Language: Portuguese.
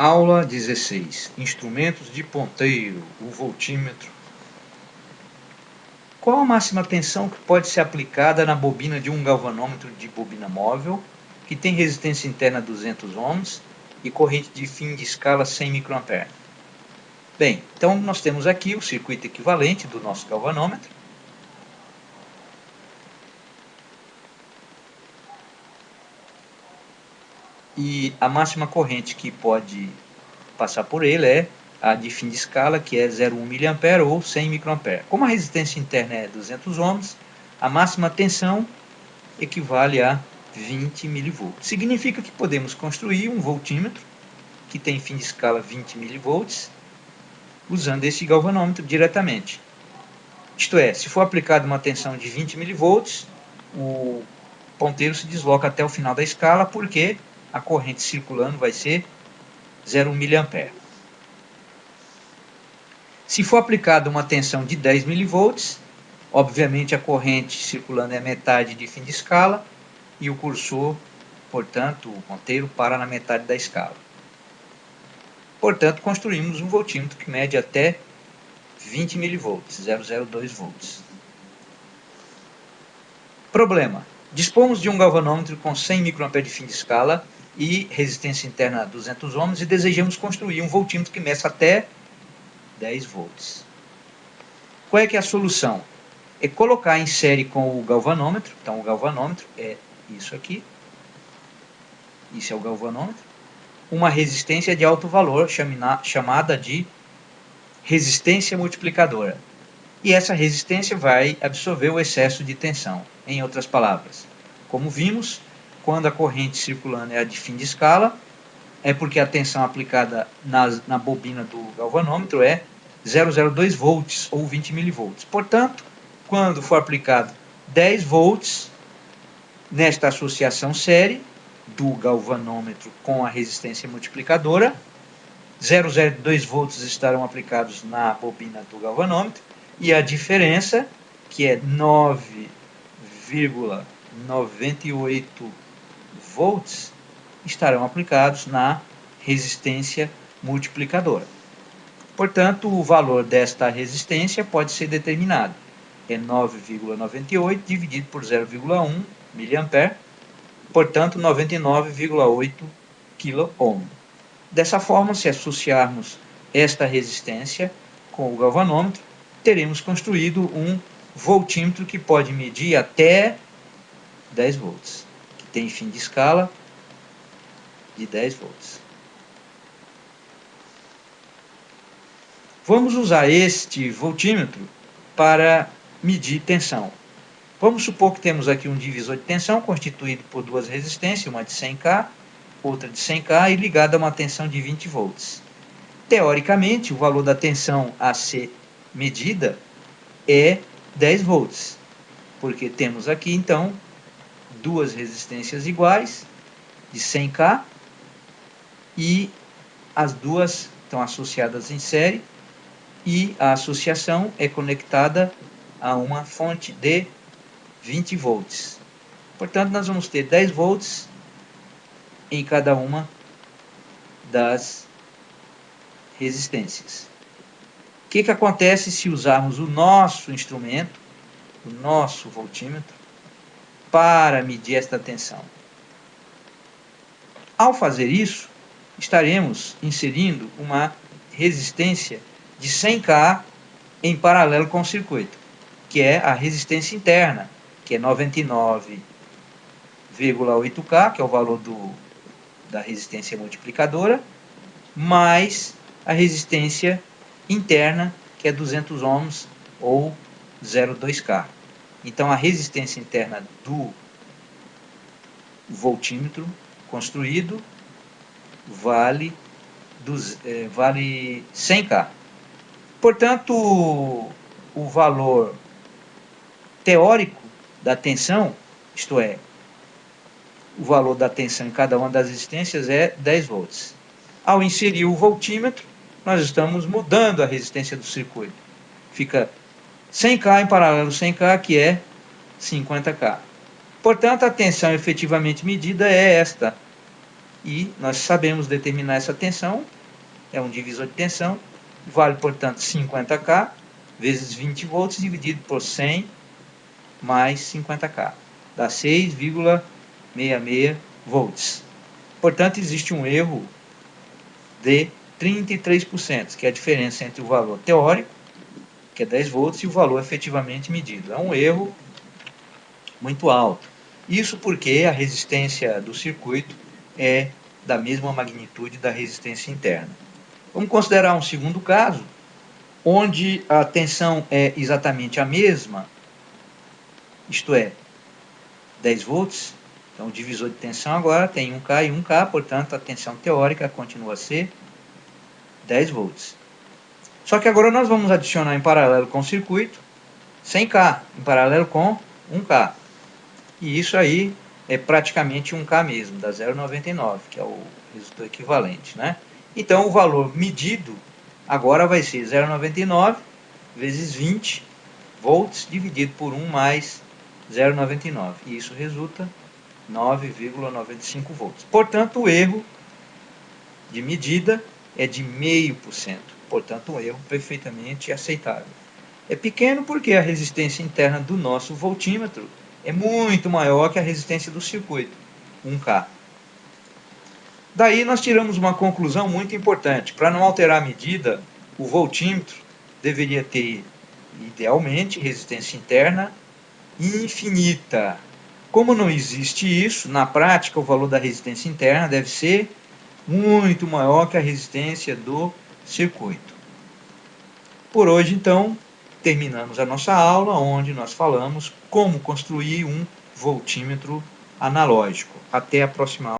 Aula 16. Instrumentos de ponteiro, o voltímetro. Qual a máxima tensão que pode ser aplicada na bobina de um galvanômetro de bobina móvel, que tem resistência interna 200 ohms e corrente de fim de escala 100 microampere? Bem, então nós temos aqui o circuito equivalente do nosso galvanômetro. E a máxima corrente que pode passar por ele é a de fim de escala, que é 0,1 mA ou 100 microampere. Como a resistência interna é 200 ohms, a máxima tensão equivale a 20 mV. Significa que podemos construir um voltímetro que tem fim de escala 20 mV usando esse galvanômetro diretamente. Isto é, se for aplicada uma tensão de 20 mV, o ponteiro se desloca até o final da escala, porque a corrente circulando vai ser 0,1 mA. Se for aplicada uma tensão de 10 mV, obviamente a corrente circulando é metade de fim de escala e o cursor, portanto, o ponteiro, para na metade da escala. Portanto, construímos um voltímetro que mede até 20 mV, 0,02 volts. Problema: dispomos de um galvanômetro com 100 microampere de fim de escala e resistência interna 200 ohms e desejamos construir um voltímetro que meça até 10 volts. Qual é que é a solução? É colocar em série com o galvanômetro. Então o galvanômetro é isso aqui. Isso é o galvanômetro. Uma resistência de alto valor chamada de resistência multiplicadora. E essa resistência vai absorver o excesso de tensão. Em outras palavras, como vimos, quando a corrente circulando é a de fim de escala, é porque a tensão aplicada na bobina do galvanômetro é 0,02 volts ou 20 milivolts. Portanto, quando for aplicado 10 volts nesta associação série do galvanômetro com a resistência multiplicadora, 0,02 volts estarão aplicados na bobina do galvanômetro e a diferença, que é 9,98 volts, estarão aplicados na resistência multiplicadora. Portanto, o valor desta resistência pode ser determinado. É 9,98 dividido por 0,1 mA, portanto 99,8 kΩ. Dessa forma, se associarmos esta resistência com o galvanômetro, teremos construído um voltímetro que pode medir até 10 volts, que tem fim de escala de 10 volts. Vamos usar este voltímetro para medir tensão. Vamos supor que temos aqui um divisor de tensão constituído por duas resistências, uma de 100K, outra de 100K e ligada a uma tensão de 20 volts. Teoricamente, o valor da tensão a ser medida é 10 volts, porque temos aqui então duas resistências iguais de 100K e as duas estão associadas em série e a associação é conectada a uma fonte de 20 volts. Portanto, nós vamos ter 10 volts em cada uma das resistências. O que acontece se usarmos o nosso instrumento, o nosso voltímetro, para medir esta tensão? Ao fazer isso, estaremos inserindo uma resistência de 100K em paralelo com o circuito, que é a resistência interna, que é 99,8K, que é o valor da resistência multiplicadora, mais a resistência interna, que é 200 ohms ou 0,2K. Então, a resistência interna do voltímetro construído vale 100K. Portanto, o valor teórico da tensão, isto é, o valor da tensão em cada uma das resistências é 10 volts. Ao inserir o voltímetro, nós estamos mudando a resistência do circuito. Fica 100K em paralelo 100K, que é 50K. Portanto, a tensão efetivamente medida é esta. E nós sabemos determinar essa tensão, é um divisor de tensão, vale, portanto, 50K vezes 20 volts dividido por 100 mais 50K, dá 6,66 volts. Portanto, existe um erro de 33%, que é a diferença entre o valor teórico, que é 10 volts, e o valor efetivamente medido. É um erro muito alto. Isso porque a resistência do circuito é da mesma magnitude da resistência interna. Vamos considerar um segundo caso, onde a tensão é exatamente a mesma, isto é, 10 volts. Então, o divisor de tensão agora tem 1K e 1K, portanto, a tensão teórica continua a ser 10 volts. Só que agora nós vamos adicionar em paralelo com o circuito 100K, em paralelo com 1K. E isso aí é praticamente 1K mesmo, dá 0,99, que é o resistor equivalente, né? Então, o valor medido agora vai ser 0,99 vezes 20 volts dividido por 1 mais 0,99. E isso resulta 9,95 volts. Portanto, o erro de medida é de 0,5%. Portanto, um erro perfeitamente aceitável. É pequeno porque a resistência interna do nosso voltímetro é muito maior que a resistência do circuito, 1K. Daí nós tiramos uma conclusão muito importante. Para não alterar a medida, o voltímetro deveria ter, idealmente, resistência interna infinita. Como não existe isso, na prática o valor da resistência interna deve ser muito maior que a resistência do circuito. Por hoje, então, terminamos a nossa aula, onde nós falamos como construir um voltímetro analógico. Até a próxima aula.